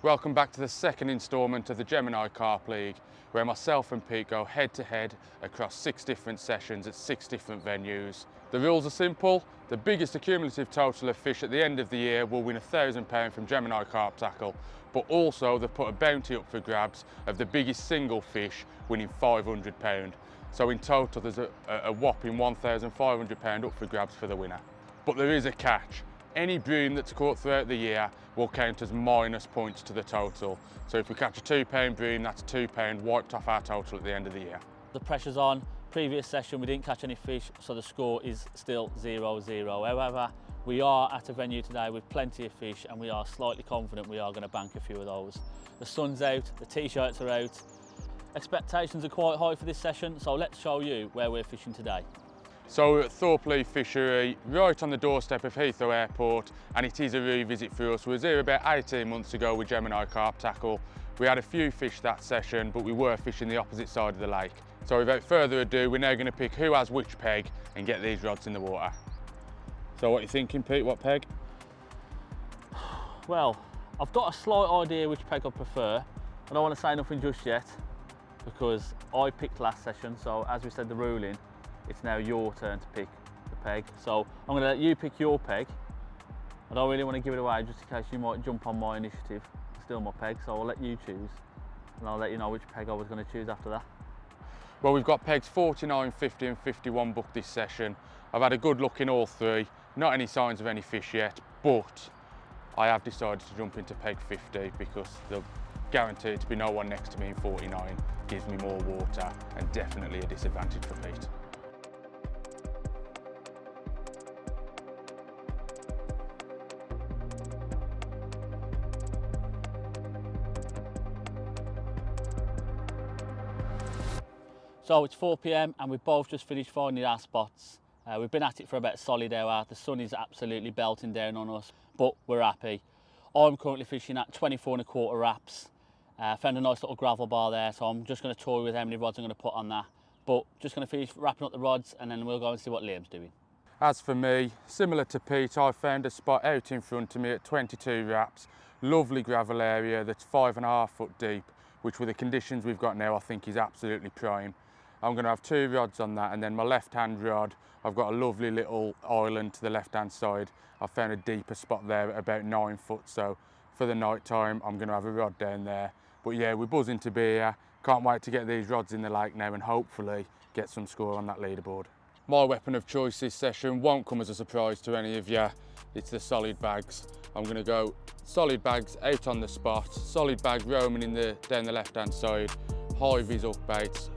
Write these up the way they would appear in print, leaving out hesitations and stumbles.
Welcome back to the second instalment of the Gemini Carp League, where myself and Pete go head to head across 6 different sessions at 6 different venues. The rules are simple. The biggest cumulative total of fish at the end of the year will win £1,000 from Gemini Carptackle, but also they've put a bounty up for grabs of the biggest single fish winning £500. So in total there's a whopping £1,500 up for grabs for the winner. But there is a catch. Any bream that's caught throughout the year will count as minus points to the total. So if we catch a £2 bream, that's £2 wiped off our total at the end of the year. The pressure's on. Previous session we didn't catch any fish, so the score is still 0-0. However, we are at a venue today with plenty of fish and we are slightly confident we are going to bank a few of those. The sun's out, the t-shirts are out. Expectations are quite high for this session, so let's show you where we're fishing today. So we're at Thorpe Lea Fisheries, right on the doorstep of Heathrow Airport, and it is a revisit for us. We was here about 18 months ago with Gemini Carptackle. We had a few fish that session, but we were fishing the opposite side of the lake. So without further ado, we're now going to pick who has which peg and get these rods in the water. So what are you thinking, Pete? What peg? Well, I've got a slight idea which peg I prefer. I don't want to say nothing just yet because I picked last session, so as we said the ruling, it's now your turn to pick the peg. So I'm going to let you pick your peg. I don't really want to give it away just in case you might jump on my initiative, steal my peg, so I'll let you choose and I'll let you know which peg I was going to choose after that. Well, we've got pegs 49, 50 and 51 booked this session. I've had a good look in all 3, not any signs of any fish yet, but I have decided to jump into peg 50 because the guaranteed to be no one next to me in 49 gives me more water and definitely a disadvantage for Pete. So it's 4 PM and we've both just finished finding our spots. We've been at it for about a solid hour. The sun is absolutely belting down on us, but we're happy. I'm currently fishing at 24¼ wraps. Found a nice little gravel bar there, so I'm just going to toy with how many rods I'm going to put on that. But just going to finish wrapping up the rods and then we'll go and see what Liam's doing. As for me, similar to Pete, I found a spot out in front of me at 22 wraps. Lovely gravel area that's 5.5 foot deep, which with the conditions we've got now I think is absolutely prime. I'm going to have 2 rods on that, and then my left-hand rod, I've got a lovely little island to the left-hand side. I've found a deeper spot there at about 9 foot, so for the night time, I'm going to have a rod down there. But yeah, we're buzzing to be here. Can't wait to get these rods in the lake now and hopefully get some score on that leaderboard. My weapon of choice this session won't come as a surprise to any of you. It's the solid bags. I'm going to go solid bags out on the spot, solid bag roaming down the left-hand side, high vis up baits.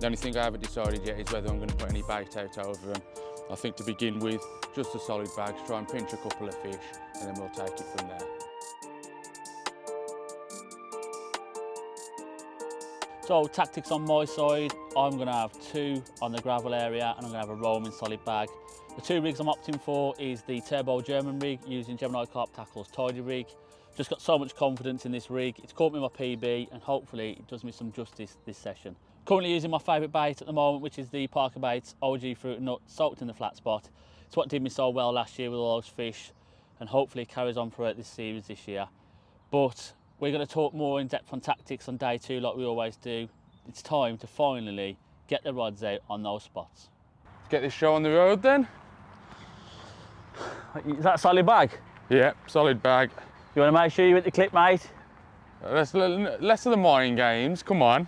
The only thing I haven't decided yet is whether I'm going to put any bait out over them. I think to begin with, just the solid bags, try and pinch a couple of fish, and then we'll take it from there. So tactics on my side, I'm going to have 2 on the gravel area and I'm going to have a roaming solid bag. The 2 rigs I'm opting for is the turbo German rig using Gemini Carptackle's tidy rig. Just got so much confidence in this rig. It's caught me my PB and hopefully it does me some justice this session. Currently using my favourite bait at the moment, which is the Parker Baits OG Fruit and Nut soaked in the flat spot. It's what did me so well last year with all those fish and hopefully it carries on throughout this series this year. But we're going to talk more in depth on tactics on day 2 like we always do. It's time to finally get the rods out on those spots. Let's get this show on the road then. Is that a solid bag? Yeah, solid bag. You want to make sure you hit the clip, mate? Less of the mind games, come on.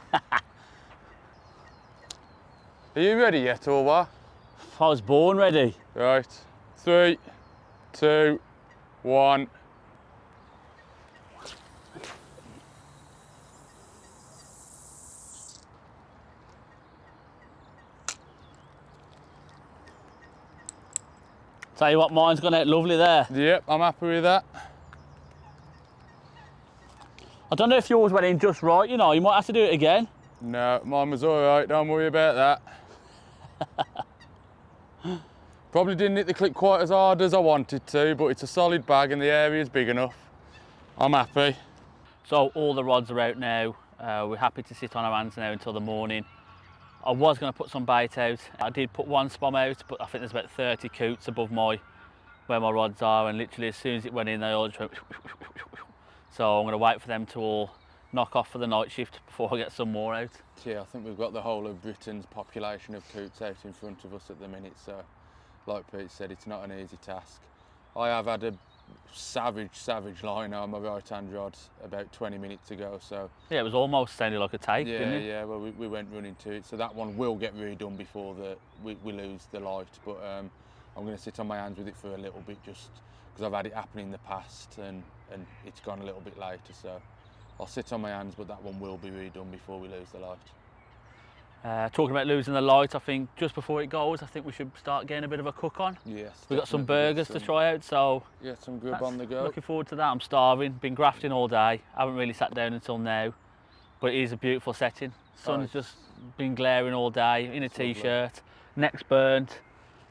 Are you ready yet or what? I was born ready. Right, 3, 2, 1. Tell you what, mine's gone out lovely there. Yep, I'm happy with that. I don't know if yours went in just right, you know, you might have to do it again. No, mine was all right, don't worry about that. Probably didn't hit the clip quite as hard as I wanted to, but it's a solid bag and the area's big enough. I'm happy. So all the rods are out now. We're happy to sit on our hands now until the morning. I was going to put some bait out. I did put 1 spom out, but I think there's about 30 coots above where my rods are, and literally as soon as it went in, they all just went. So I'm going to wait for them to all knock off for the night shift before I get some more out. Yeah, I think we've got the whole of Britain's population of coots out in front of us at the minute, so like Pete said, it's not an easy task. I have had a savage line on my right hand rod about 20 minutes ago, so Yeah, it was almost sounded like a take, yeah, didn't it? yeah. Well, we went running to it, so that one will get redone before we lose the light. But I'm going to sit on my hands with it for a little bit, just because I've had it happen in the past and it's gone a little bit later. So I'll sit on my hands, but that one will be redone before we lose the light. Talking about losing the light, I think just before it goes, I think we should start getting a bit of a cook on. Yes. We've got some definitely burgers to try out, so Yeah, some grub on the go. looking forward to that. I'm starving, been grafting all day. Haven't really sat down until now, but it is a beautiful setting. Sun's just been glaring all day in a t-shirt, neck's burnt.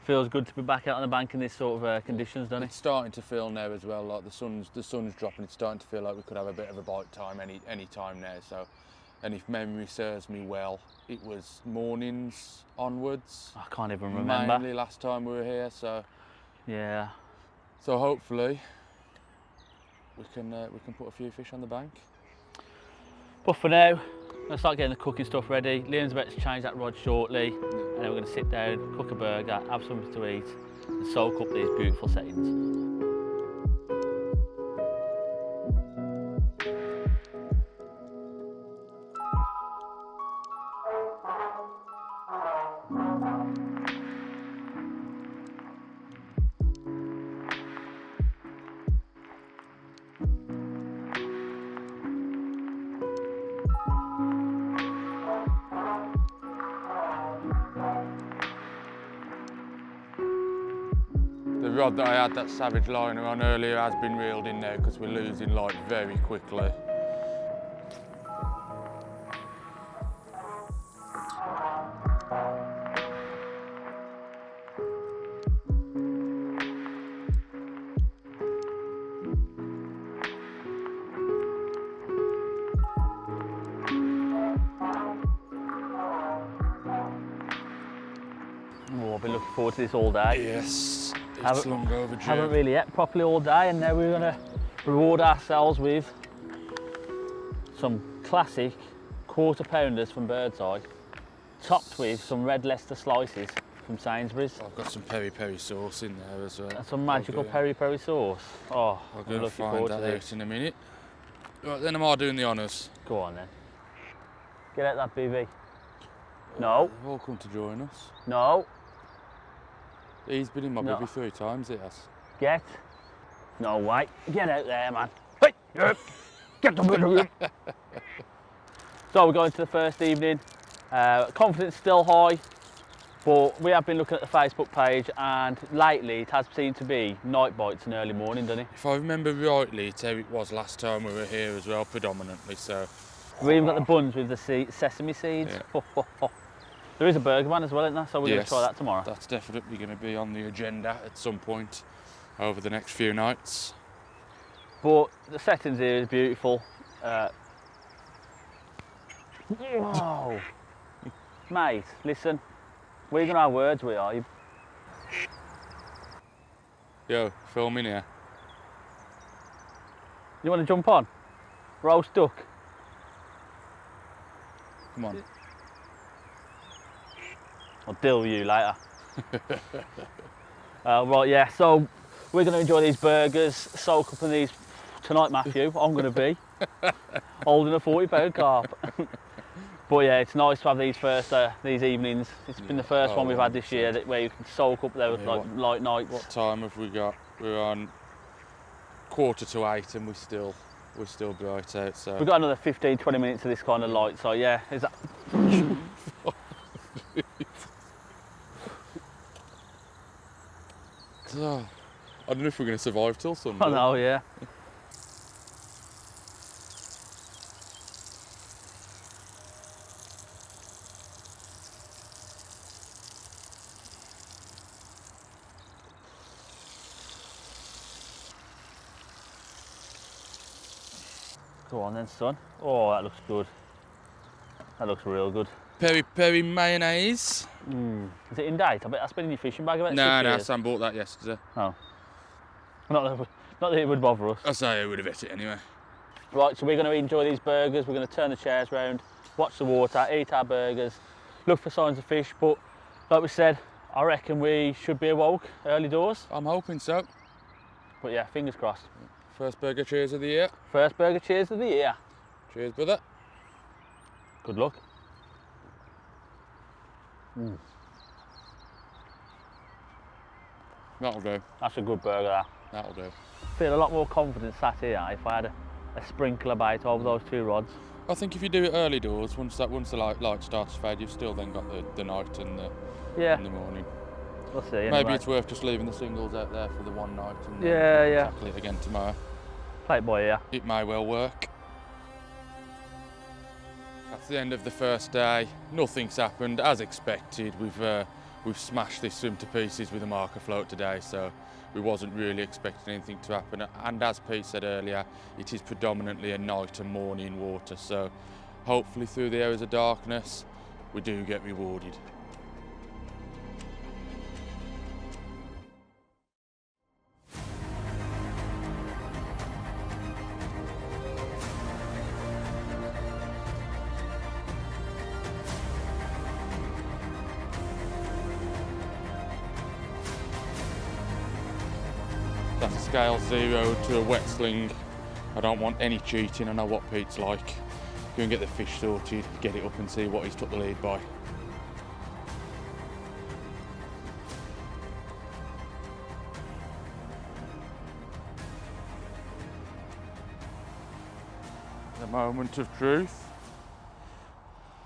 Feels good to be back out on the bank in this sort of conditions, doesn't it? It's starting to feel now as well, like the sun's dropping. It's starting to feel like we could have a bit of a bite time any time now. So, and if memory serves me well, it was mornings onwards. I can't even remember. Mainly last time we were here, so Yeah. so hopefully we can put a few fish on the bank. But for now, I'm going to start getting the cooking stuff ready. Liam's about to change that rod shortly, and then we're going to sit down, cook a burger, have something to eat, and soak up these beautiful settings. The rod that I had that savage liner on earlier has been reeled in now because we're losing light very quickly. Oh, I've been looking forward to this all day. Yes, it's long overdue. Haven't really ate properly all day, and now we're going to reward ourselves with some classic quarter pounders from Birdseye, topped with some red Leicester slices from Sainsbury's. I've got some peri-peri sauce in there as well. And some magical peri-peri sauce. Oh, I'll I'm go looking and find forward to that this. out in a minute. Right, then am I doing the honours? Go on then. Get out that BB. No, They've all come to join us. no, He's been in my No. bibby 3 times, he has. get. No way. Get out there, man. Hey, yep. Get the BB. So we're going to the first evening. Confidence still high, but we have been looking at the Facebook page, and lately it has seemed to be night bites and early morning, doesn't it? If I remember rightly, it's how it was last time we were here as well, predominantly, so. We've even got the buns with the sesame seeds. Yeah. There is a burger man as well, isn't there? So we're going Yes, to try that tomorrow. That's definitely going to be on the agenda at some point over the next few nights. But the settings here is beautiful. Whoa. Mate, listen, we're going to have words, we are. Yo, filming here. You want to jump on? Roast duck. Come on. I'll deal with you later. Right, yeah, so we're going to enjoy these burgers, soak up in these tonight, Matthew. I'm going to be holding a 40-pound carp. But yeah, it's nice to have these evenings. It's been the first one we've had this year where you can soak up there with light nights. What time have we got? We're on 7:45 and we're still bright out. So We've got another 15-20 minutes of this kind of light. So yeah, is that? I don't know if we're going to survive till Sunday. I know, yeah. Go on then, son. Oh, that looks good. That looks real good. Peri-peri mayonnaise. Is it in date? I bet that's been in your fishing bag about 6 No, years. Sam bought that yesterday. Oh. Not that it would bother us. I say I would have ate it anyway. Right, so we're going to enjoy these burgers. We're going to turn the chairs round, watch the water, eat our burgers, look for signs of fish. But like we said, I reckon we should be awoke early doors. I'm hoping so. But yeah, fingers crossed. First burger cheers of the year. First burger cheers of the year. Cheers, brother. Good luck. That'll do. That's a good burger, that. That'll do. Feel a lot more confident sat here if I had a sprinkler bait over those 2 rods. I think if you do it early doors, once the light starts to fade, you've still then got the night and the morning. We'll see. Anyway. Maybe it's worth just leaving the singles out there for the one night and tackle it again tomorrow. Play it by ear. It may well work. That's the end of the first day. Nothing's happened as expected. We've smashed this swim to pieces with a marker float today, so we wasn't really expecting anything to happen. And as Pete said earlier, it is predominantly a night and morning water, so hopefully through the hours of darkness, we do get rewarded. That's a scale 0 to a wet sling. I don't want any cheating. I know what Pete's like. Go and get the fish sorted, get it up and see what he's took the lead by. The moment of truth.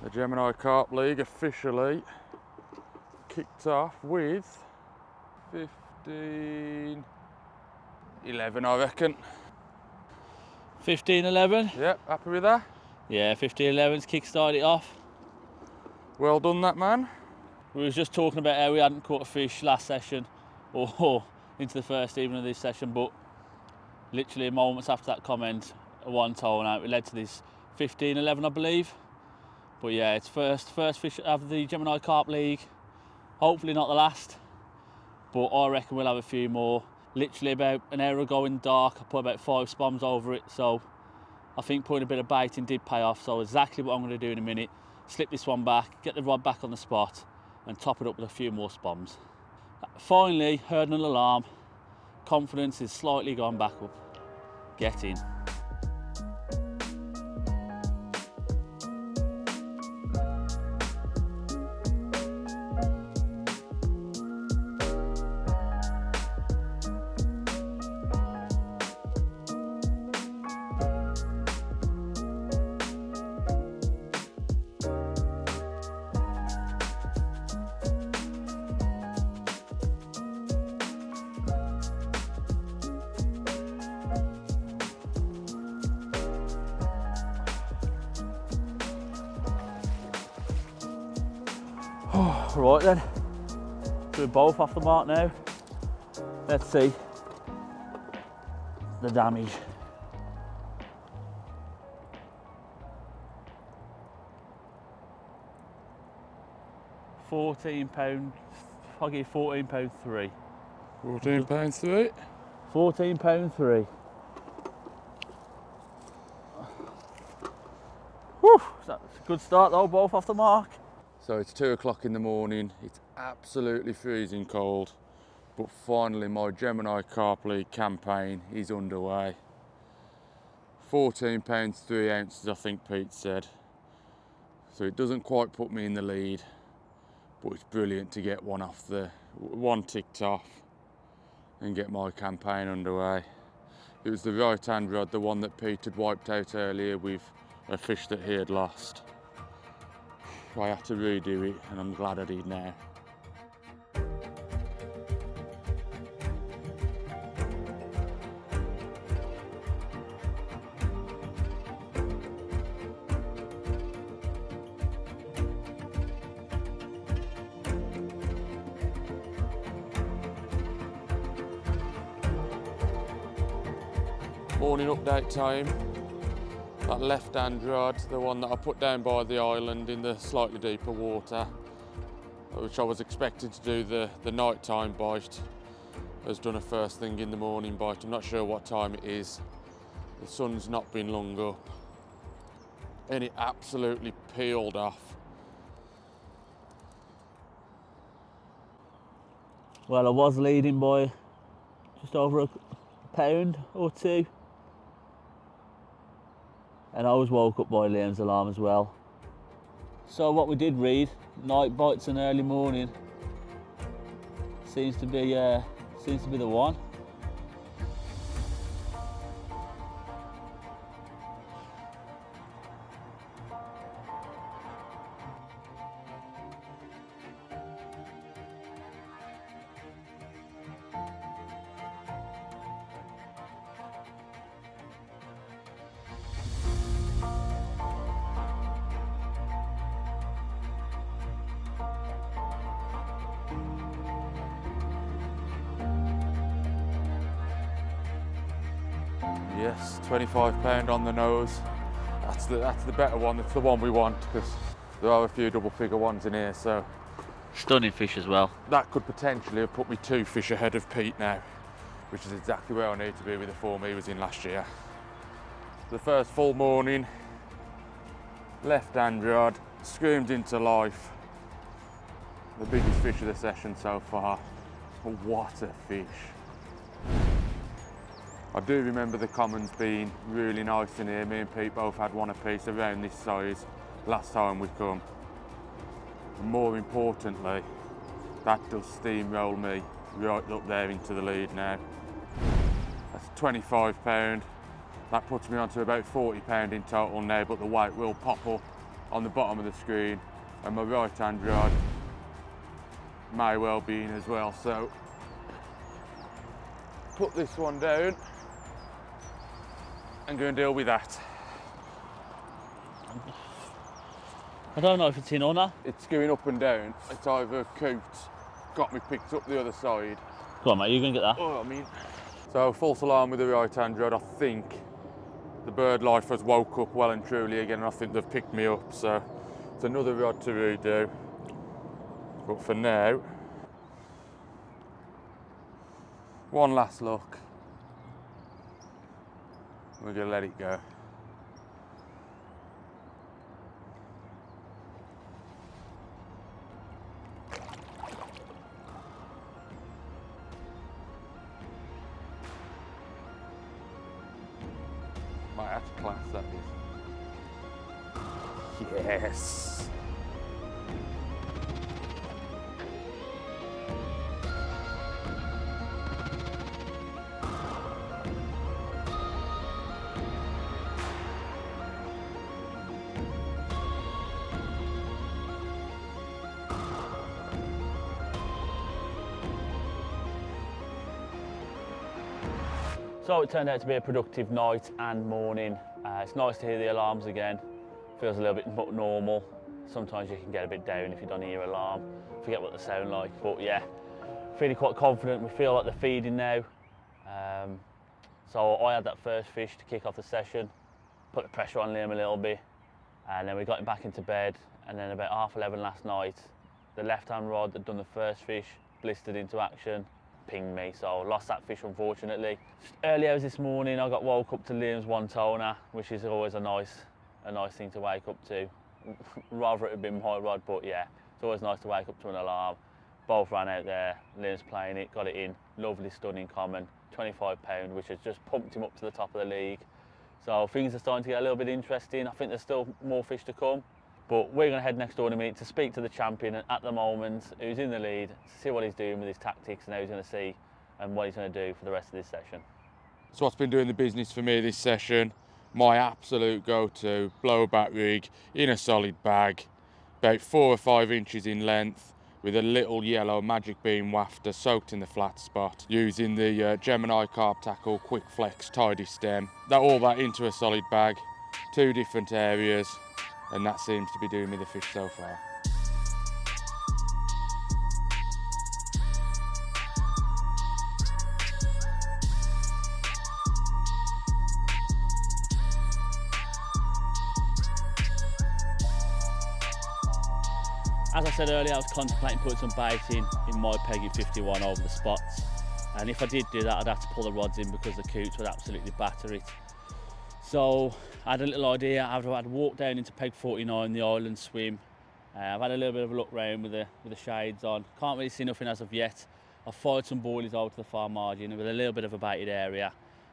The Gemini Carp League officially kicked off with 15-11, I reckon. 15-11? Yep, happy with that? Yeah, 15-11's kick-started it off. Well done, that man. We was just talking about how we hadn't caught a fish last session or into the first evening of this session, but literally moments after that comment, one tone out, it led to this 15-11, I believe. But yeah, it's first fish of the Gemini Carp League. Hopefully not the last, but I reckon we'll have a few more. Literally about an hour ago in the dark, I put about 5 spoms over it, so I think putting a bit of baiting did pay off. So exactly what I'm going to do in a minute, slip this one back, get the rod back on the spot and top it up with a few more spoms. Finally, heard an alarm. Confidence is slightly gone back up. Get in. Right then, so we're both off the mark now. Let's see the damage. £14, I'll give you £14.3. £14.3. £14.3. Whew, that's a good start though, both off the mark. So it's 2 o'clock in the morning, it's absolutely freezing cold, but finally my Gemini Carp League campaign is underway. £14 3 ounces, I think Pete said. So it doesn't quite put me in the lead, but it's brilliant to get one ticked off and get my campaign underway. It was the right hand rod, the one that Pete had wiped out earlier with a fish that he had lost. I had to redo it and I'm glad I did now. Morning update time. That left-hand rod, the one that I put down by the island in the slightly deeper water, which I was expecting to do the nighttime bite, has done a first thing in the morning bite. I'm not sure what time it is. The sun's not been long up and it absolutely peeled off. Well, I was leading by just over a pound or two, and I was woke up by Liam's alarm as well. So what we did read, night bites and early morning, seems to be the one. Yes, £25 on the nose. That's the better one. It's the one we want because there are a few double figure ones in here. So Stunning fish as well. that could potentially have put me 2 fish ahead of Pete now, which is exactly where I need to be with the form he was in last year. The first full morning, left hand rod, screamed into life. The biggest fish of the session so far. What a fish. I do remember the commons being really nice in here. Me and Pete both had one apiece around this size last time we come. And more importantly, that does steamroll me right up there into the lead now. That's £25. That puts me onto about £40 in total now, but the weight will pop up on the bottom of the screen and my right hand rod may well be in as well. So put this one down and go and deal with that. I don't know if it's in or not. It's going up and down. It's either cooked, got me picked up the other side. Go on, mate, you're going to get that. Oh, I mean. So false alarm with the right hand rod. I think the bird life has woke up well and truly again, and I think they've picked me up. So it's another rod to redo. But for now, one last look. We're going to let it go. Mate, that's class, that is. Yes! So it turned out to be a productive night and morning. It's nice to hear the alarms again. Feels a little bit more normal. Sometimes you can get a bit down if you don't hear alarm, forget what they sound like. But yeah, feeling quite confident. We feel like they're feeding now. So I had that first fish to kick off the session, put the pressure on Liam a little bit, and then we got him back into bed. And then about 11:30 last night, the left-hand rod that done the first fish blistered into action, pinged me, so lost that fish unfortunately. Early hours this morning I got woke up to Liam's one toner, which is always a nice thing to wake up to. Rather it had been my rod, but yeah, it's always nice to wake up to an alarm. Both ran out there, Liam's playing it, got it in, lovely stunning common, £25, which has just pumped him up to the top of the league. So things are starting to get a little bit interesting. I think there's still more fish to come. But we're going to head next door to meet to speak to the champion at the moment, who's in the lead, to see what he's doing with his tactics and how he's going to see and what he's going to do for the rest of this session. So what's been doing the business for me this session, my absolute go-to blowback rig in a solid bag, about 4 or 5 inches in length, with a little yellow magic beam wafter soaked in the flat spot, using the Gemini Carp tackle quick flex tidy stem. All that into a solid bag, 2 different areas, and that seems to be doing me the fish so far. As I said earlier, I was contemplating putting some bait in my Peggy 51 over the spots, and if I did do that I'd have to pull the rods in because the coots would absolutely batter it. So I had a little idea. I'd walk down into peg 49, the island swim. I've had a little bit of a look round with the shades on. Can't really see nothing as of yet. I've fired some boilies over to the far margin with a little bit of a baited area.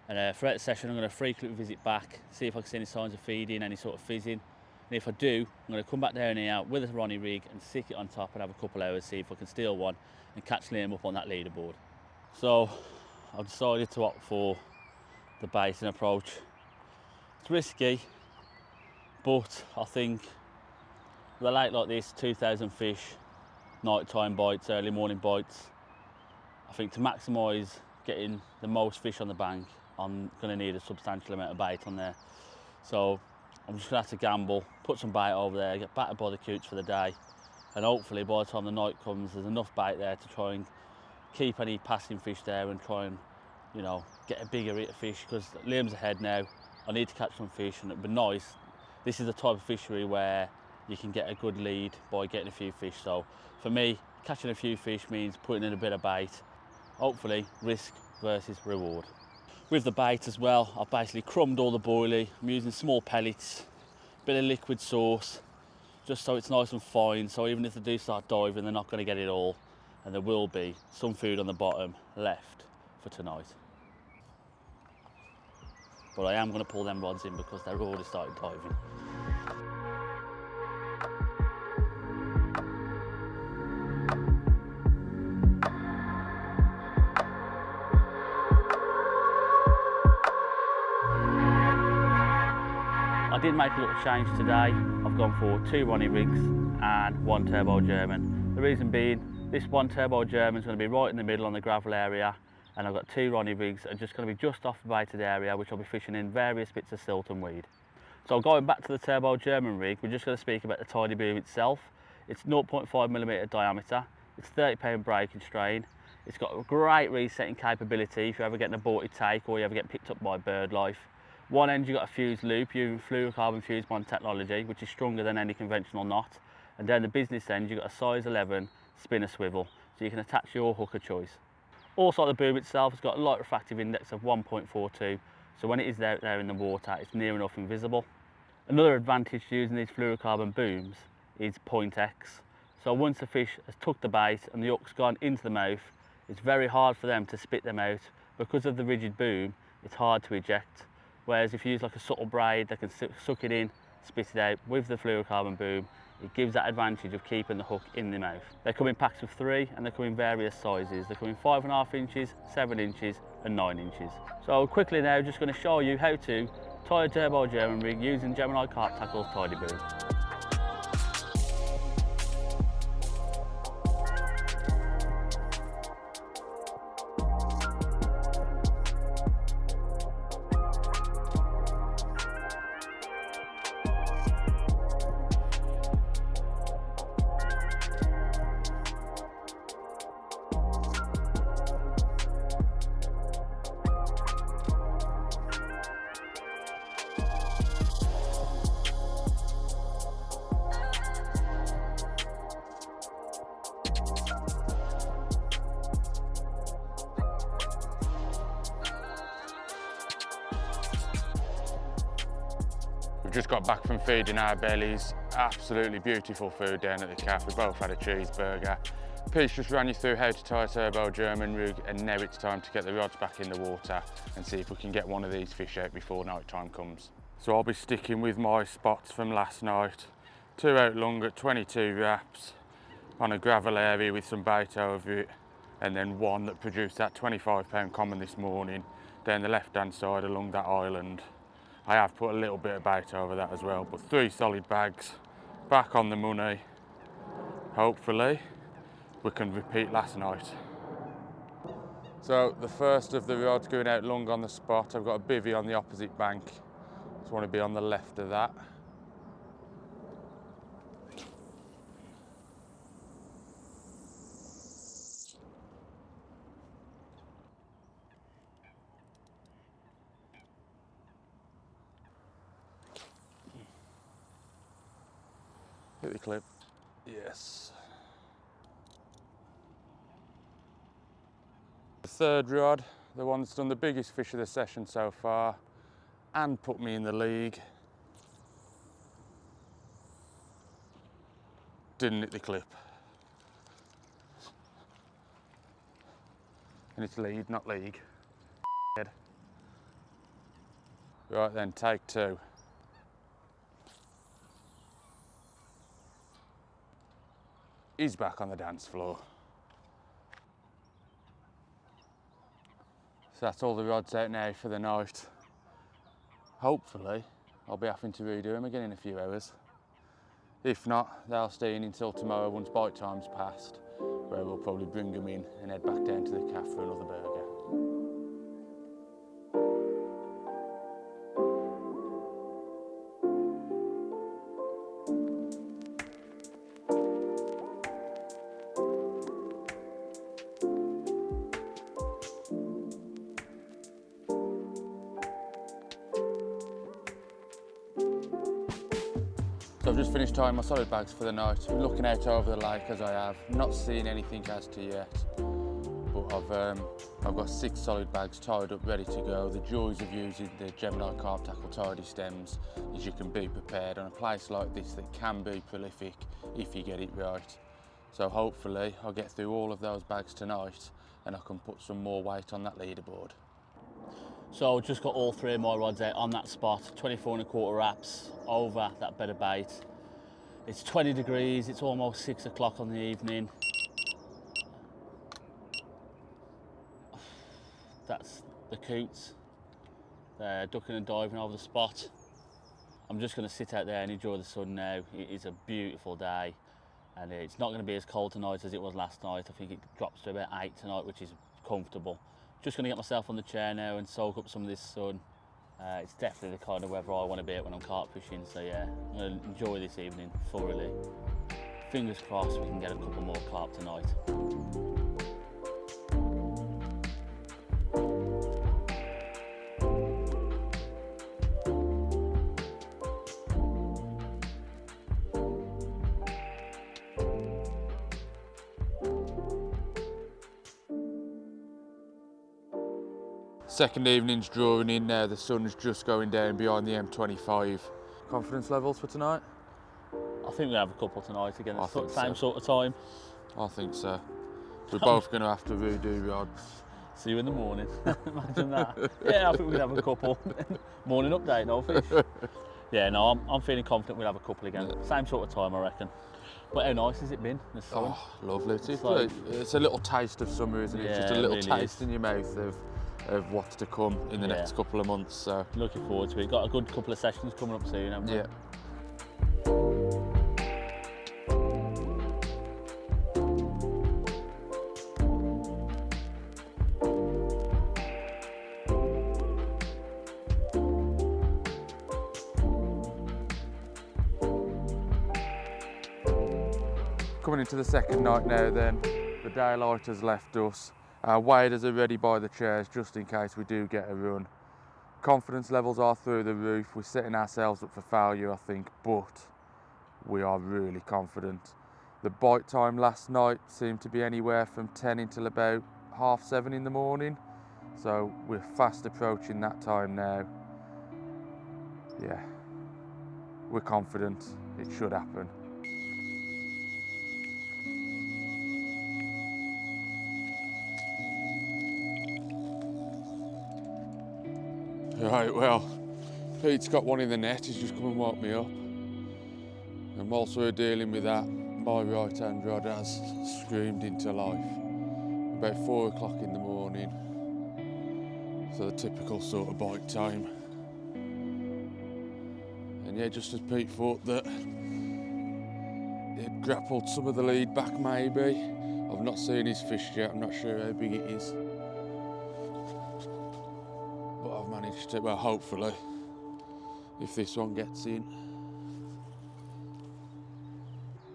And throughout the session, I'm going to frequently visit back, see if I can see any signs of feeding, any sort of fizzing. And if I do, I'm going to come back down here with a Ronnie rig and stick it on top and have a couple hours, see if I can steal one and catch Liam up on that leaderboard. So I've decided to opt for the baiting approach. It's risky, but I think with a lake like this, 2,000 fish, nighttime bites, early morning bites, I think to maximise getting the most fish on the bank, I'm going to need a substantial amount of bait on there. So I'm just going to have to gamble, put some bait over there, get battered by the coots for the day, and hopefully by the time the night comes, there's enough bait there to try and keep any passing fish there and try and, you know, get a bigger hit of fish, because Liam's ahead now. I need to catch some fish, and it'd be nice. This is the type of fishery where you can get a good lead by getting a few fish. So for me, catching a few fish means putting in a bit of bait. Hopefully, risk versus reward. With the bait as well, I've basically crumbed all the boilie. I'm using small pellets, bit of liquid sauce, just so it's nice and fine. So even if they do start diving, they're not going to get it all. And there will be some food on the bottom left for tonight. But I am going to pull them rods in because they're already started diving. I did make a little change today. I've gone for 2 Ronnie rigs and 1 turbo German. The reason being, this 1 turbo German is going to be right in the middle on the gravel area, and I've got 2 Ronnie rigs that are just going to be just off the baited area, which I'll be fishing in various bits of silt and weed. So going back to the turbo German rig, we're just going to speak about the tidy boom itself. It's 0.5mm diameter, it's 30-pound breaking strain, it's got a great resetting capability if you're ever getting a aborted take or you ever get picked up by bird life. One end you've got a fused loop using fluorocarbon fused bond technology, which is stronger than any conventional knot. And down the business end you've got a size 11 spinner swivel, so you can attach your hook of choice. Also the boom itself has got a light refractive index of 1.42, so when it is out there in the water it's near enough invisible. Another advantage to using these fluorocarbon booms is point X. So once the fish has tucked the bait and the hook's gone into the mouth, it's very hard for them to spit them out. Because of the rigid boom, it's hard to eject. Whereas if you use like a subtle braid that can suck it in, spit it out, with the fluorocarbon boom, it gives that advantage of keeping the hook in the mouth. They come in packs of 3 and they come in various sizes. They come in 5.5 inches, 7 inches and 9 inches. So quickly now, just going to show you how to tie a turbo German rig using Gemini Carp Tackle's tidy boom. We've just got back from feeding our bellies. Absolutely beautiful food down at the cafe. We both had a cheeseburger. Pete just ran you through how to tie a turbo German rig, and now it's time to get the rods back in the water and see if we can get one of these fish out before night time comes. So I'll be sticking with my spots from last night. 2 out long at 22 wraps on a gravel area with some bait over it, and then 1 that produced that 25-pound common this morning down the left-hand side along that island. I have put a little bit of bait over that as well, but 3 solid bags, back on the money. Hopefully we can repeat last night. So the first of the rods going out long on the spot. I've got a bivvy on the opposite bank. Just want to be on the left of that. Hit the clip. Yes. The third rod, the one that's done the biggest fish of the session so far. and put me in the league. Didn't hit the clip. And it's lead, not league. Right then, take two. He's back on the dance floor. So that's all the rods out now for the night. Hopefully, I'll be having to redo them again in a few hours. If not, they'll stay in until tomorrow once bite time's passed, where we'll probably bring them in and head back down to the cafe for another burger. So I've just finished tying my solid bags for the night. I'm looking out over the lake as I have, not seeing anything as to yet. But I've got 6 solid bags tied up, ready to go. The joys of using the Gemini Carp tackle tidy stems is you can be prepared on a place like this that can be prolific if you get it right. So hopefully I'll get through all of those bags tonight and I can put some more weight on that leaderboard. So just got all 3 of my rods out on that spot, 24¼ wraps over that bed of bait. It's 20 degrees, it's almost 6 o'clock on the evening. That's the coots. They're ducking and diving over the spot. I'm just going to sit out there and enjoy the sun now. It is a beautiful day and it's not going to be as cold tonight as it was last night. I think it drops to about 8 tonight, which is comfortable. Just going to get myself on the chair now and soak up some of this sun. It's definitely the kind of weather I want to be at when I'm carp fishing, so yeah, I'm going to enjoy this evening thoroughly. Fingers crossed we can get a couple more carp tonight. Second evening's drawing in now, the sun's just going down behind the M25. Confidence levels for tonight? I think we'll have a couple tonight again, I at the think same so. sort of time. I think so. We're both going to have to redo rods. See you in the morning. Imagine that. Yeah, I think we'll have a couple. Morning update, no fish. Yeah, no, I'm feeling confident we'll have a couple again. Same sort of time, I reckon. But how nice has it been? The sun? Oh, lovely. It's a little taste of summer, isn't it? Yeah, Just a little it really taste is. in your mouth of what's to come in the next couple of months. So looking forward to it. Got a good couple of sessions coming up soon, haven't we? yeah. Coming into the second night now then, the daylight has left us. Our waders are ready by the chairs just in case we do get a run. Confidence levels are through the roof. We're setting ourselves up for failure, I think, but we are really confident. The bite time last night seemed to be anywhere from 10 until about 7:30 in the morning. So we're fast approaching that time now. Yeah, we're confident it should happen. Right, well, Pete's got one in the net, he's just come and woke me up. And whilst we're dealing with that, my right hand rod has screamed into life. About 4 o'clock in the morning. So the typical sort of bite time. And yeah, just as Pete thought that he'd grappled some of the lead back maybe. I've not seen his fish yet, I'm not sure how big it is. But I've managed to, well, hopefully, if this one gets in.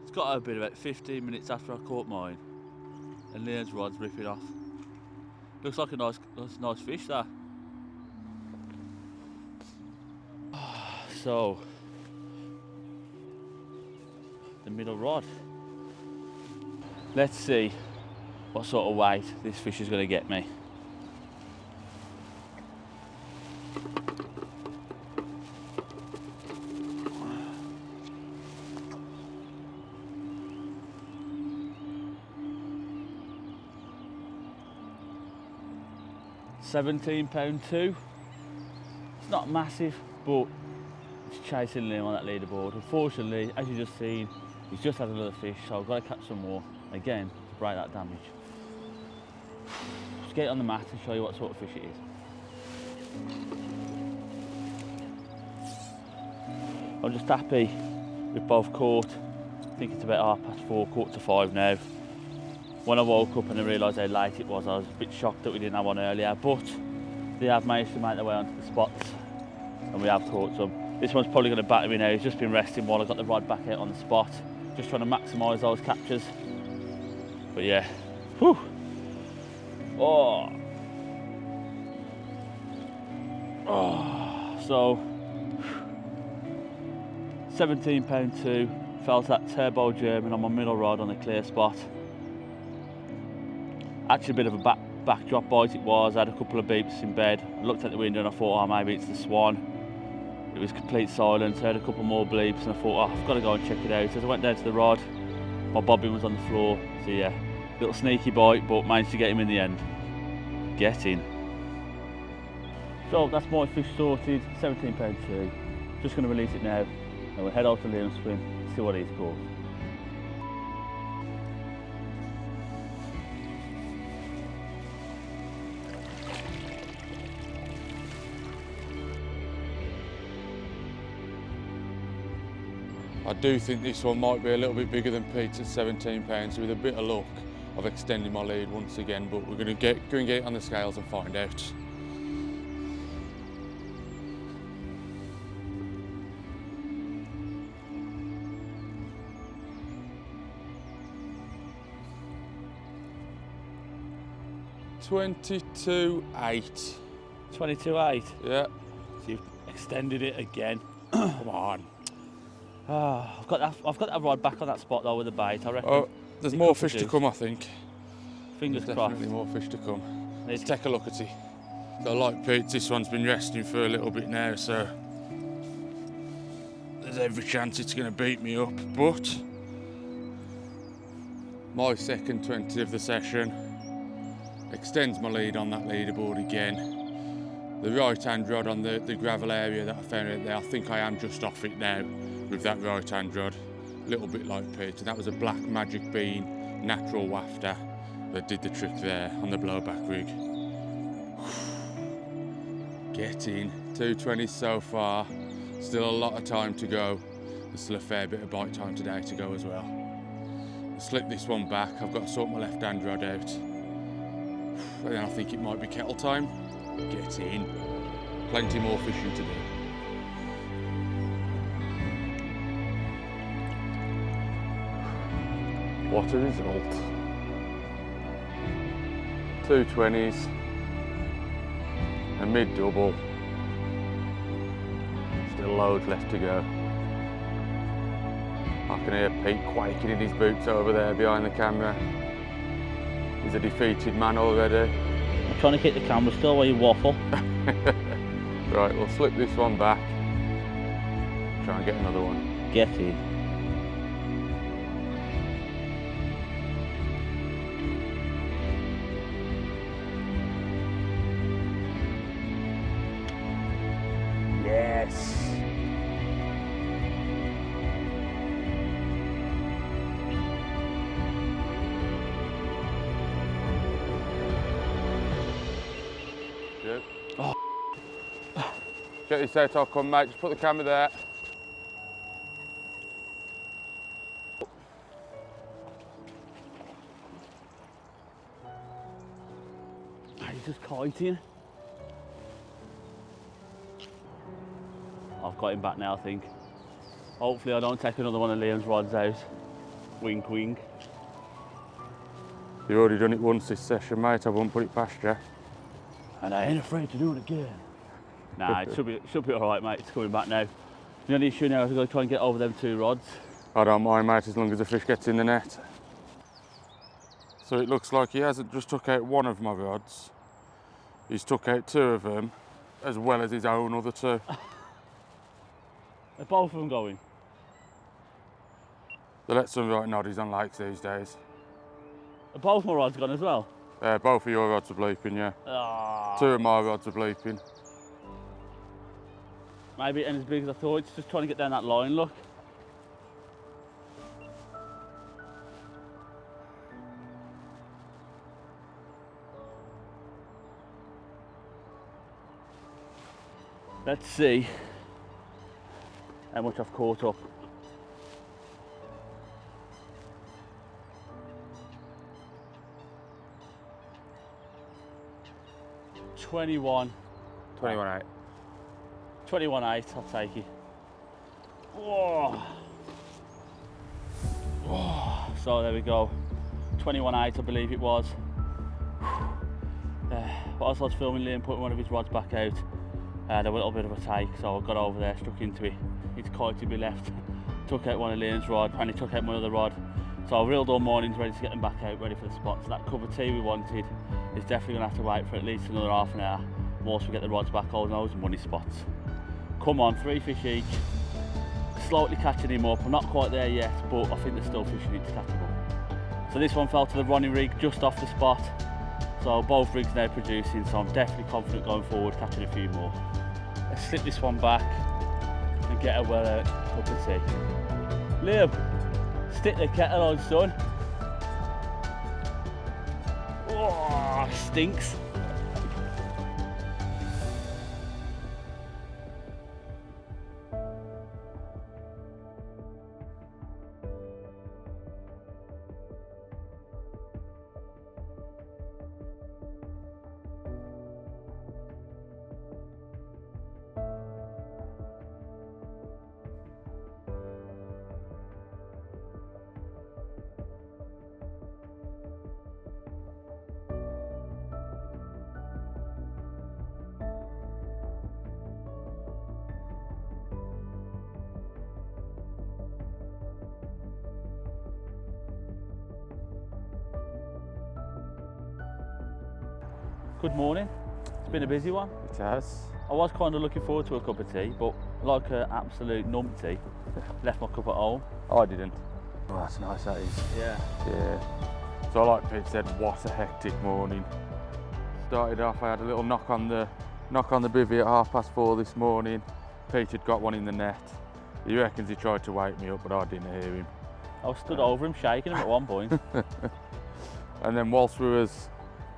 It's got to have been about 15 minutes after I caught mine, and Leon's rod's ripping off. Looks like a nice fish, that. So, the middle rod. Let's see what sort of weight this fish is going to get me. £17 too. It's not massive, but it's chasing Liam on that leaderboard. Unfortunately, as you just seen, he's just had another fish, so I've got to catch some more again to break that damage. Just get it on the mat and show you what sort of fish it is. I'm just happy we've both caught. I think it's about 4:30, 4:45 now. When I woke up and I realised how late it was, I was a bit shocked that we didn't have one earlier, but they have managed to make their way onto the spots and we have caught some. This one's probably going to batter me now. He's just been resting while I got the rod back out on the spot, just trying to maximise those captures. But yeah, whew. Oh. Oh. So £17 too. Felt that turbo German on my middle rod on the clear spot. Actually a bit of a backdrop bite it was. I had a couple of beeps in bed. I looked at the window and I thought, oh, maybe it's the swan. It was complete silence. I heard a couple more bleeps and I thought, oh, I've got to go and check it out. As I went down to the rod, my bobbin was on the floor. So yeah, little sneaky bite, but managed to get him in the end. Get in. So that's my fish sorted, £17 too. Just going to release it now and we'll head out to Liam's swim, see what he's caught. I do think this one might be a little bit bigger than Pete's at £17, so with a bit of luck I've extended my lead once again, but we're going to go and get it on the scales and find out. $22.8. 22.8. Yeah. So you've extended it again. Come on. Oh, I've got that rod back on that spot though with the bait. I reckon. Oh, there's more fish to come, I think. Fingers There's crossed. definitely more fish to come. Let's take a look at it. So like Pete, this one's been resting for a little bit now, so there's every chance it's going to beat me up, but my second 20 of the session extends my lead on that leaderboard again. The right hand rod on the gravel area that I found out there, I think I am just off it now with that right hand rod, a little bit like Pete, and that was a black magic bean natural wafter that did the trick there on the blowback rig. Get in. 220 so far, still a lot of time to go. There's still a fair bit of bite time today to go as well. I'll slip this one back, I've got to sort my left hand rod out. And then I think it might be kettle time. Get in. Plenty more fishing to do. What a result. 220s, a mid-double, still loads left to go. I can hear Pete quaking in his boots over there behind the camera. He's a defeated man already. I'm trying to keep the camera still while you waffle. Right, we'll slip this one back. Try and get another one. Get in. Yes. Good. Oh. Get your set off, come mate, just put the camera there. He's just kiting. I've got him back now, I think. Hopefully I don't take another one of Liam's rods out. Wink, wink. You've already done it once this session, mate. I won't put it past you. And I ain't afraid to do it again. Nah, it should be all right, mate. It's coming back now. The only issue now is I've got to try and get over them two rods. I don't mind, mate, as long as the fish gets in the net. So it looks like he hasn't just took out one of my rods. He's took out two of them, as well as his own other two. Are both of them going? They let some right noddies on lakes these days. Are both my rods gone as well? Both of your rods are bleeping, yeah. Ah, 2 of my rods are bleeping. maybe it ain't as big as I thought. It's just trying to get down that line, look. Let's see how much I've caught up. $21.8. 21.8, I'll take it. Whoa. Whoa. So there we go. 21.8, I believe it was. But as I was filming Liam putting one of his rods back out, there was a little bit of a take, so I got over there, stuck into it. It's quite to be left. Took out one of Liam's rod, and he took out my other rod. So I reeled all mornings ready to get them back out, ready for the spot. So that cup of tea we wanted is definitely going to have to wait for at least another half an hour whilst we get the rods back on those money spots. Come on, 3 fish each. Slightly catching him up. I'm not quite there yet, but I think they're still fishing it to catch him up. So this one fell to the Ronnie rig just off the spot. So both rigs now producing, so I'm definitely confident going forward, catching a few more. Let's slip this one back and get a well cup of tea. Liam, stick the kettle on, son. Oh, stinks. Good morning. It's been a busy one. It has. I was kind of looking forward to a cup of tea, but like an absolute numpty, left my cup at home. I didn't. Oh, that's nice, that is. Yeah. Yeah. So like Pete said, what a hectic morning. Started off, I had a little knock on the bivvy at 4:30 this morning. Pete had got one in the net. He reckons he tried to wake me up, but I didn't hear him. I was stood over him, shaking him at one point. And then whilst we was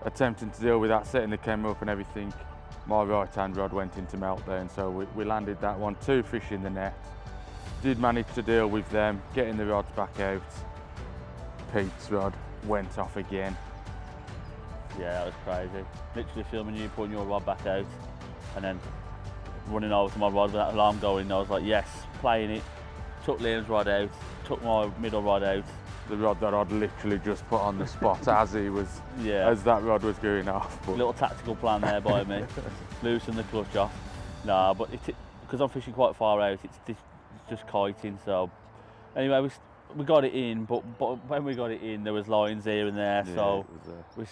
attempting to deal with that, setting the camera up and everything, my right hand rod went into meltdown, so we landed that one. 2 fish in the net. Did manage to deal with them, getting the rods back out. Pete's rod went off again. Yeah, that was crazy. Literally filming you putting your rod back out and then running over to my rod with that alarm going. I was like, yes, playing it. Took Liam's rod out, took my middle rod out. The rod that I'd literally just put on the spot as that rod was going off. But little tactical plan there by me. Loosen the clutch off. Nah, but because I'm fishing quite far out, it's just kiting. So anyway, we got it in, but when we got it in, there was lines here and there. Yeah, so we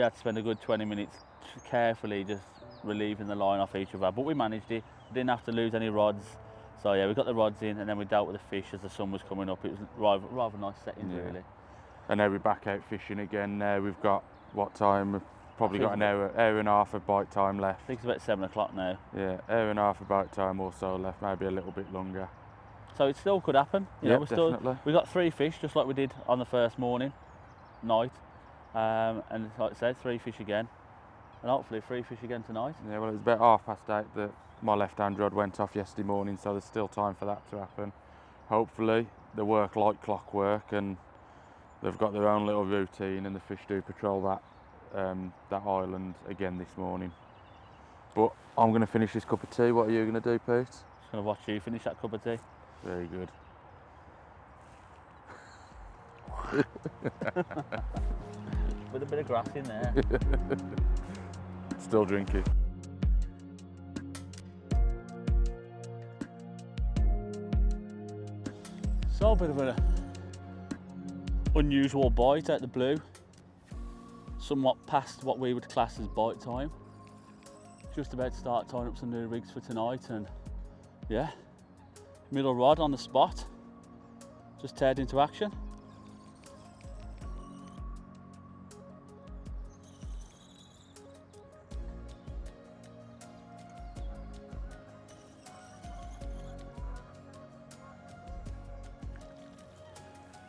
had to spend a good 20 minutes carefully just relieving the line off each other. But we managed it. Didn't have to lose any rods. So yeah, we got the rods in, and then we dealt with the fish as the sun was coming up. It was rather nice settings, really. And now we're back out fishing again. We've got, what time? We've probably got an hour and a half of bite time left. I think it's about 7 o'clock now. Yeah, hour and a half of bite time or so left, maybe a little bit longer. So it still could happen. Yeah, definitely. We got 3 fish, just like we did on the first night. And like I said, 3 fish again. And hopefully 3 fish again tonight. Yeah, well, it was about 8:30 that my left-hand rod went off yesterday morning, so there's still time for that to happen. Hopefully they work like clockwork and they've got their own little routine, and the fish do patrol that island again this morning. But I'm going to finish this cup of tea. What are you going to do, Pete? Just going to watch you finish that cup of tea. Very good. With a bit of grass in there. Still drinking. So a bit of an unusual bite out the blue. Somewhat past what we would class as bite time. Just about to start tying up some new rigs for tonight, and yeah, middle rod on the spot. Just teared into action.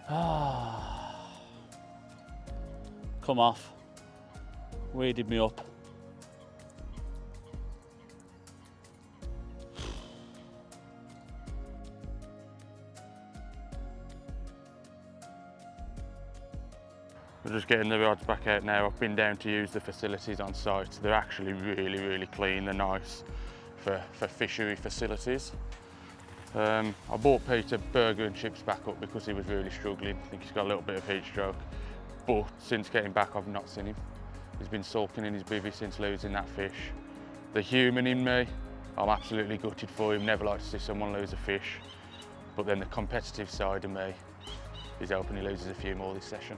Come off. Weirded me up. We're just getting the rods back out now. I've been down to use the facilities on site. They're actually really, really clean. They're nice for fishery facilities. I brought Peter burger and chips back up because he was really struggling. I think he's got a little bit of heat stroke. But since getting back, I've not seen him. He's been sulking in his bivvy since losing that fish. The human in me, I'm absolutely gutted for him. Never like to see someone lose a fish. But then the competitive side of me is hoping he loses a few more this session.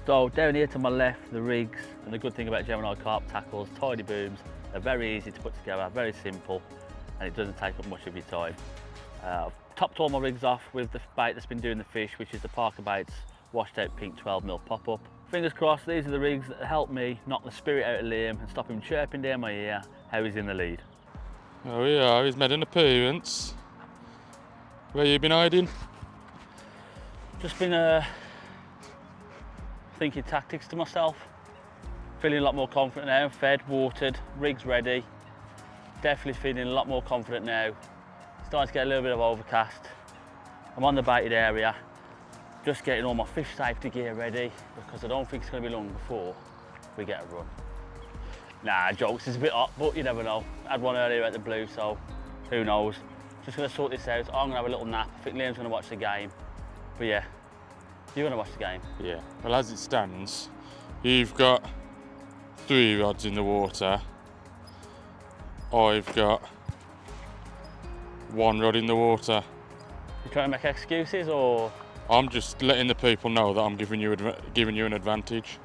So down here to my left, the rigs, and the good thing about Gemini Carp tackles, tidy booms, they're very easy to put together, very simple, and it doesn't take up much of your time. I've topped all my rigs off with the bait that's been doing the fish, which is the Parker Baits washed out pink 12mm pop-up. Fingers crossed, these are the rigs that help me knock the spirit out of Liam and stop him chirping down my ear how he's in the lead. Oh yeah, he's made an appearance. Where you been hiding? Just been thinking tactics to myself. Feeling a lot more confident now, fed, watered, rigs ready. Definitely feeling a lot more confident now. Starting to get a little bit of overcast. I'm on the baited area, just getting all my fish safety gear ready because I don't think it's going to be long before we get a run. Nah, jokes, it's a bit hot, but you never know. I had one earlier at the Blue, so who knows. Just going to sort this out. I'm going to have a little nap. I think Liam's going to watch the game. But yeah, you're going to watch the game? Yeah. Well, as it stands, you've got 3 rods in the water. I've got 1 rod in the water. You trying to make excuses, or? I'm just letting the people know that I'm giving you an advantage.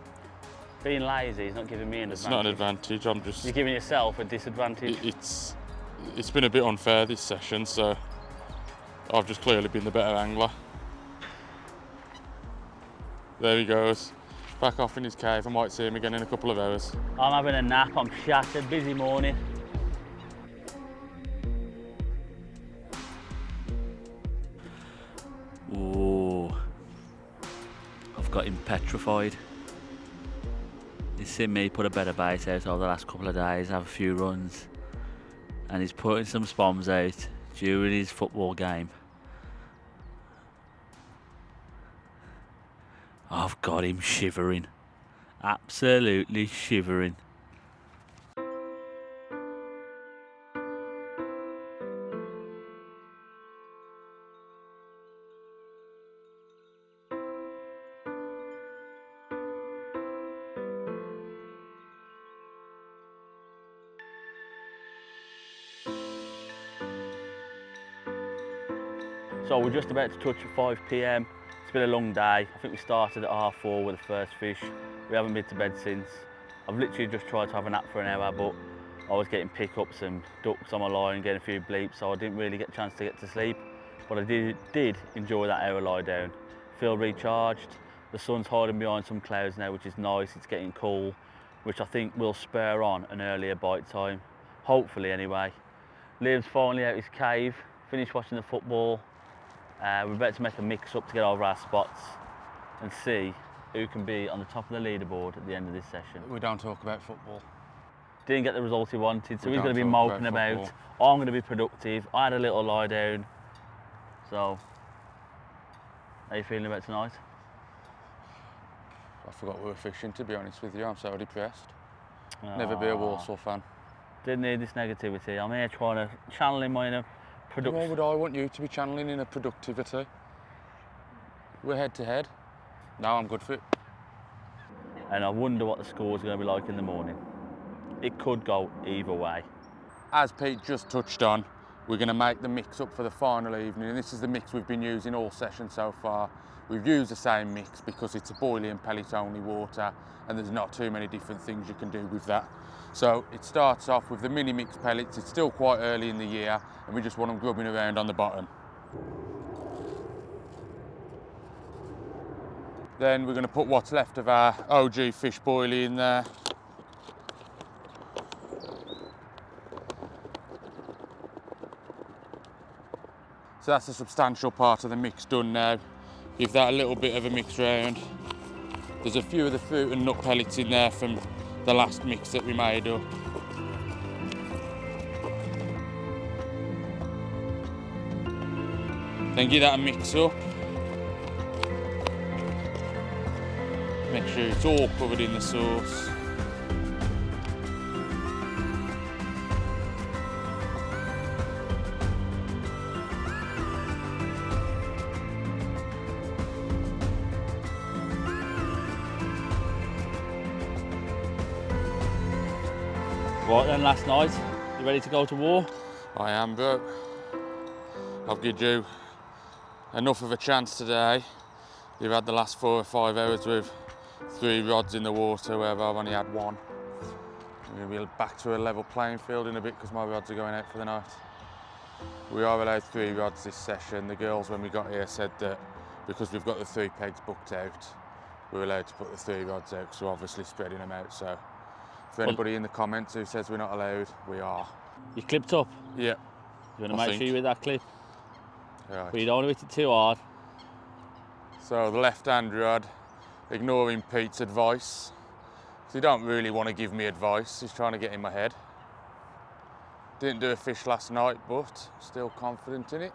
Being lazy is not giving me an advantage. It's not an advantage. I'm just. You're giving yourself a disadvantage. It's been a bit unfair this session, so I've just clearly been the better angler. There he goes, back off in his cave. I might see him again in a couple of hours. I'm having a nap. I'm shattered. Busy morning. Ooh, I've got him petrified. He's seen me put a better bait out over the last couple of days, have a few runs, and he's putting some spoms out during his football game. I've got him shivering, absolutely shivering. So we're just about to touch at 5 PM. It's been a long day. I think we started at 4:30 with the first fish. We haven't been to bed since. I've literally just tried to have a nap for an hour, but I was getting pickups and ducks on my line, getting a few bleeps, so I didn't really get a chance to get to sleep. But I did enjoy that hour lie down. Feel recharged. The sun's hiding behind some clouds now, which is nice. It's getting cool, which I think will spur on an earlier bite time. Hopefully anyway. Liam's finally out his cave, finished watching the football. We're about to make a mix-up to get over our spots and see who can be on the top of the leaderboard at the end of this session. We don't talk about football. Didn't get the result he wanted, so he's going to be talk moping about about. I'm going to be productive. I had a little lie down. So, how are you feeling about tonight? I forgot we were fishing, to be honest with you. I'm so depressed. Never be a Warsaw fan. Didn't need this negativity. I'm here trying to channel in my inner production. Why would I want you to be channeling in a productivity? We're head to head. Now I'm good for it. And I wonder what the score's going to be like in the morning. It could go either way. As Pete just touched on, we're going to make the mix up for the final evening, and this is the mix we've been using all session so far. We've used the same mix because it's a boilie and pellet only water, and there's not too many different things you can do with that. So it starts off with the mini mix pellets. It's still quite early in the year, and we just want them grubbing around on the bottom. Then we're going to put what's left of our OG fish boilie in there. So that's a substantial part of the mix done now. Give that a little bit of a mix round. There's a few of the fruit and nut pellets in there from the last mix that we made up. Then give that a mix up. Make sure it's all covered in the sauce. Right then, last night, you ready to go to war? I am, bro. I've given you enough of a chance today. You've had the last 4 or 5 hours with 3 rods in the water, where I've only had 1. We're going to be back to a level playing field in a bit because my rods are going out for the night. We are allowed 3 rods this session. The girls, when we got here, said that because we've got the 3 pegs booked out, we're allowed to put the 3 rods out, so obviously spreading them out. So for anybody in the comments who says we're not allowed, we are. You clipped up? Yeah. You want to make sure you hit that clip? Right. But you don't want to hit it too hard. So the left-hand rod, ignoring Pete's advice. So he don't really want to give me advice, he's trying to get in my head. Didn't do a fish last night, but still confident in it.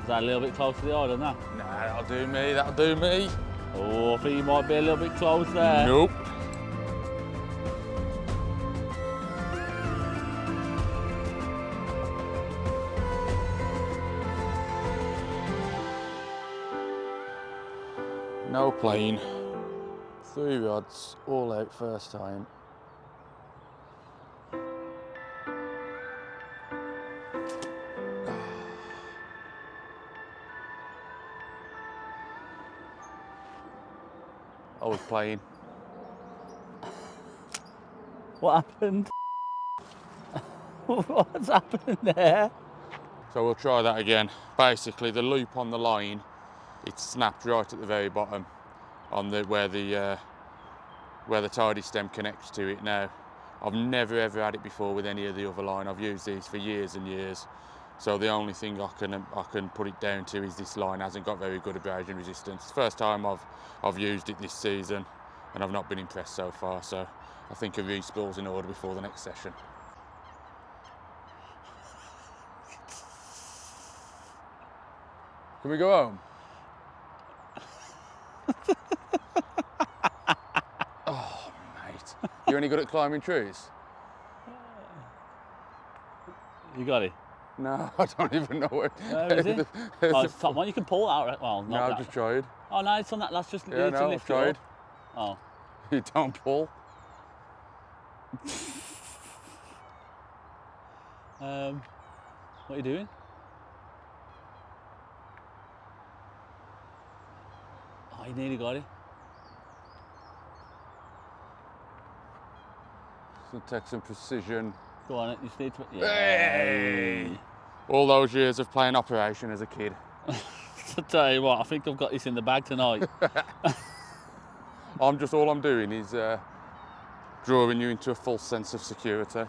Is that a little bit close to the eye, than that? Nah, that'll do me, that'll do me. Oh, I think you might be a little bit close there. Nope. No playing. 3 rods, all out first time. I was playing. What happened? What's happening there? So we'll try that again. Basically, the loop on the line, it's snapped right at the very bottom, on the where the tidy stem connects to it now. I've never ever had it before with any of the other line. I've used these for years and years. So the only thing I can put it down to is this line hasn't got very good abrasion resistance. First time I've used it this season, and I've not been impressed so far. So I think a respool's in order before the next session. Can we go home? Oh, mate. You're only good at climbing trees? You got it? No, I don't even know where. Where is it? Oh, it's top one. You can pull that out. Well, not No, that. I've just tried. Oh, no, it's on that. That's just Yeah, to no, lift I've tried. it up. Oh. You don't pull. What are you doing? Oh, you nearly got it. So take some precision. Go on, you just need to. Yeah. Hey! All those years of playing operation as a kid. I tell you what, I think I've got this in the bag tonight. All I'm doing is drawing you into a false sense of security.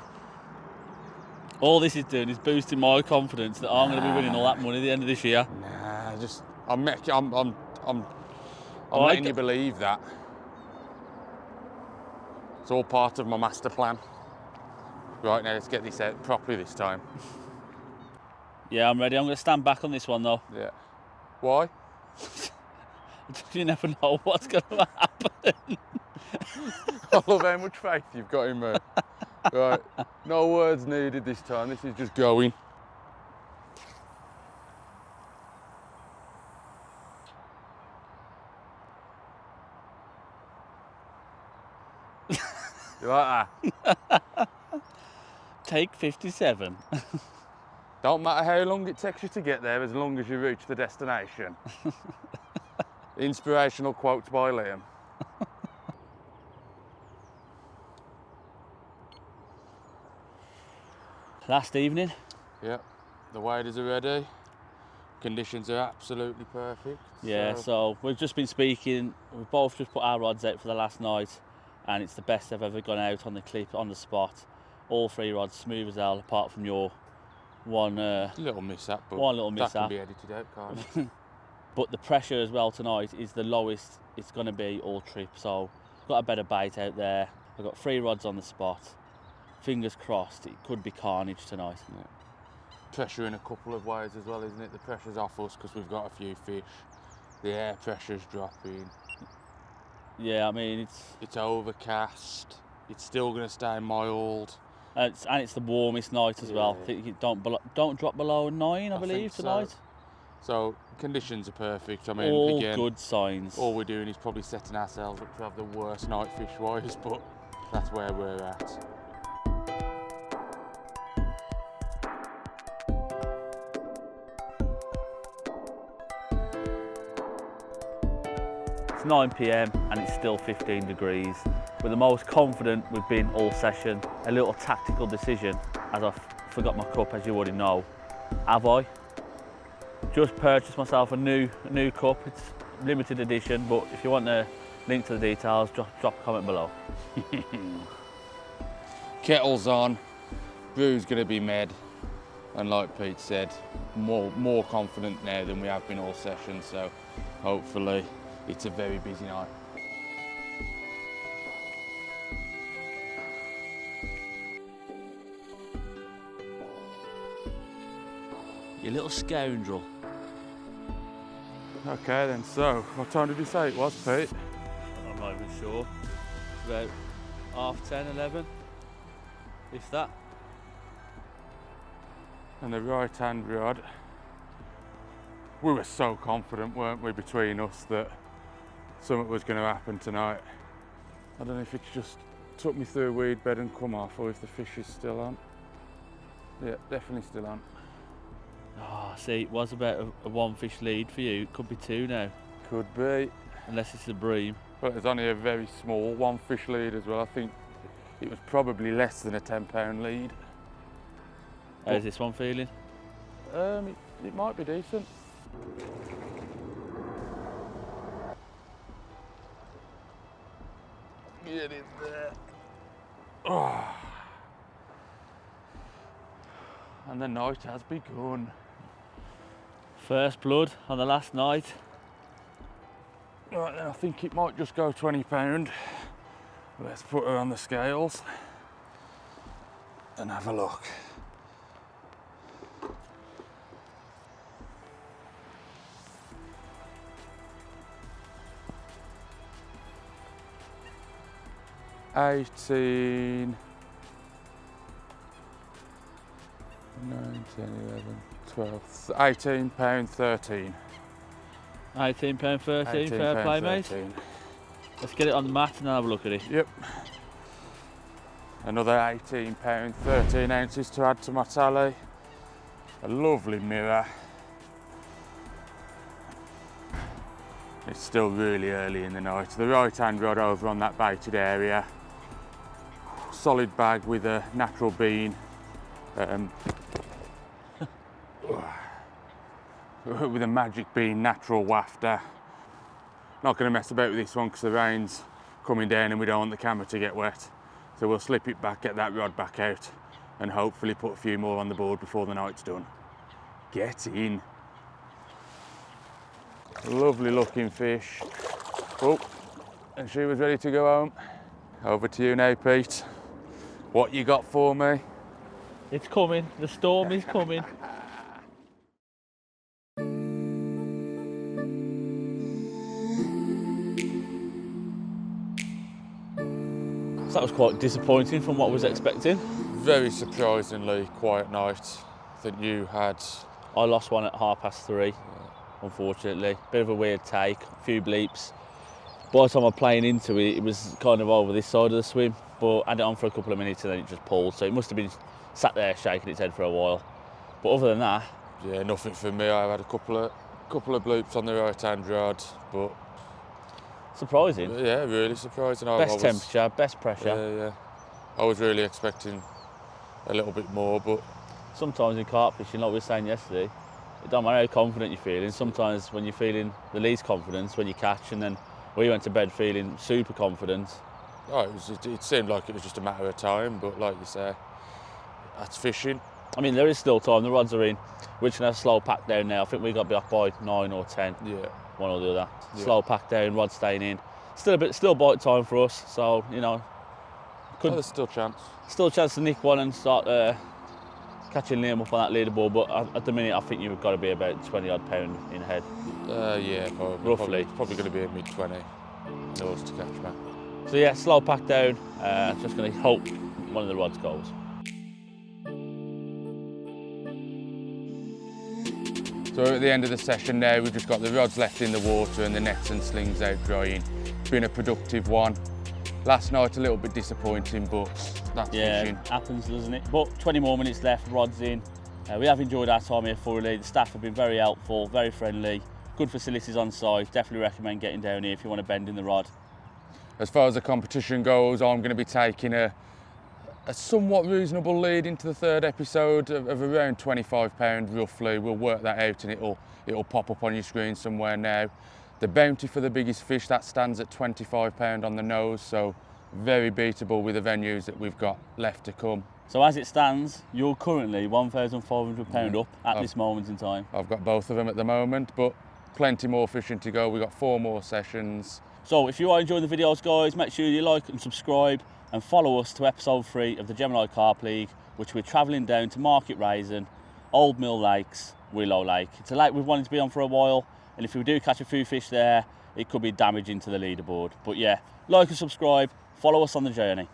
All this is doing is boosting my confidence that I'm going to be winning all that money at the end of this year. Nah, I'm letting you believe that. It's all part of my master plan. Right, now let's get this out properly this time. Yeah, I'm ready. I'm going to stand back on this one though. Yeah. Why? You never know what's going to happen. I love how much faith you've got in me. Right, no words needed this time. This is just going. You like that? Take 57. Don't matter how long it takes you to get there, as long as you reach the destination. Inspirational quotes by Liam. Last evening. Yep, the waders are ready. Conditions are absolutely perfect. Yeah, so we've just been speaking. We've both just put our rods out for the last night. and it's the best I've ever gone out on the clip, on the spot. All 3 rods smooth as hell, apart from your one little mishap, but one little that mishap. can be edited out, can't it? But the pressure as well tonight is the lowest it's going to be all trip, so got a better bait out there. I've got 3 rods on the spot. Fingers crossed, it could be carnage tonight. Yeah. Pressure in a couple of ways as well, isn't it? The pressure's off us because we've got a few fish. The air pressure's dropping. Yeah, I mean it's overcast. It's still going to stay mild. And it's the warmest night as well. I think it don't drop below 9, I believe, tonight. So conditions are perfect. I mean, all again, good signs. All we're doing is probably setting ourselves up to have the worst night fish-wise, but that's where we're at. It's 9 p.m. and it's still 15 degrees. We're the most confident we've been all session. A little tactical decision, as I forgot my cup, as you already know. Have I? Just purchased myself a new cup. It's limited edition, but if you want the link to the details, drop a comment below. Kettle's on, brew's going to be made, and like Pete said, more confident now than we have been all session, so hopefully it's a very busy night. You little scoundrel. Okay then, so what time did you say it was, Pete? I'm not even sure. It's about 10:30, 11, if that. And the right hand rod, we were so confident, weren't we, between us, that something was going to happen tonight. I don't know if it's just took me through a weed bed and come off, or if the fish is still on. Yeah, definitely still on. Oh, see, it was about a 1 fish lead for you. It could be 2 now. Could be. Unless it's the bream. But it's only a very small 1 fish lead as well. I think it was probably less than a 10-pound lead. How's this one feeling? It might be decent. Get in there. Oh. And the night has begun. First blood on the last night. Right then, I think it might just go 20 pound. Let's put her on the scales and have a look. £18, 9, 10, 11, 12, £18.13. £18.13, fair play, mate. Let's get it on the mat and have a look at it. Yep. Another £18, 13 ounces to add to my tally. A lovely mirror. It's still really early in the night. The right hand rod over on that baited area. Solid bag with a natural bean. With a magic bean natural wafter. Not going to mess about with this one because the rain's coming down and we don't want the camera to get wet. So we'll slip it back, get that rod back out, and hopefully put a few more on the board before the night's done. Get in. Lovely looking fish. Oh, and she was ready to go home. Over to you now, Pete. What you got for me? It's coming, the storm is coming. So that was quite disappointing from what I was expecting. Very surprisingly quiet night. I think you had... I lost one at 3:30, unfortunately. Bit of a weird take, a few bleeps. By the time I'm playing into it, it was kind of over this side of the swim, but I had it on for a couple of minutes and then it just pulled. So it must have been sat there shaking its head for a while. But other than that... Yeah, nothing for me. I had a couple of bloops on the right hand rod, but... Surprising. Yeah, really surprising. Best temperature, best pressure. Yeah. I was really expecting a little bit more, but... Sometimes in carp fishing, like we were saying yesterday, it don't matter how confident you're feeling. Sometimes when you're feeling the least confidence, when you catch, and then we went to bed feeling super confident, Oh, it seemed like it was just a matter of time, but like you say, that's fishing. I mean, there is still time. The rods are in. We're just going to have a slow pack down now. I think we got back by 9 or 10. Yeah. One or the other. Yeah. Slow pack down, rod staying in. Still bite time for us. So, you know, There's still chance. Still a chance to nick one and start catching Liam up on that leaderboard. But at the minute, I think you've got to be about 20 odd pound in head. Yeah, probably. Roughly. Probably going to be a mid-20 yours to catch me. So yeah, slow pack down. Just going to hope one of the rods goes. So at the end of the session now, we've just got the rods left in the water and the nets and slings out drying. It's been a productive one. Last night a little bit disappointing, but that's fishing. Happens, doesn't it? But 20 more minutes left, rods in. We have enjoyed our time here thoroughly. The staff have been very helpful, very friendly, good facilities on site. Definitely recommend getting down here if you want to bend in the rod. As far as the competition goes, I'm going to be taking a somewhat reasonable lead into the third episode of around £25 roughly. We'll work that out and it'll pop up on your screen somewhere now. The bounty for the biggest fish, that stands at £25 on the nose, so very beatable with the venues that we've got left to come. So as it stands, you're currently £1,500 up at this moment in time. I've got both of them at the moment, but plenty more fishing to go. We've got 4 more sessions. So if you are enjoying the videos, guys, make sure you like and subscribe and follow us to episode 3 of the Gemini Carp League, which we're travelling down to Market Raisin, Old Mill Lakes, Willow Lake. It's a lake we've wanted to be on for a while, and if we do catch a few fish there, it could be damaging to the leaderboard. But yeah, like and subscribe, follow us on the journey.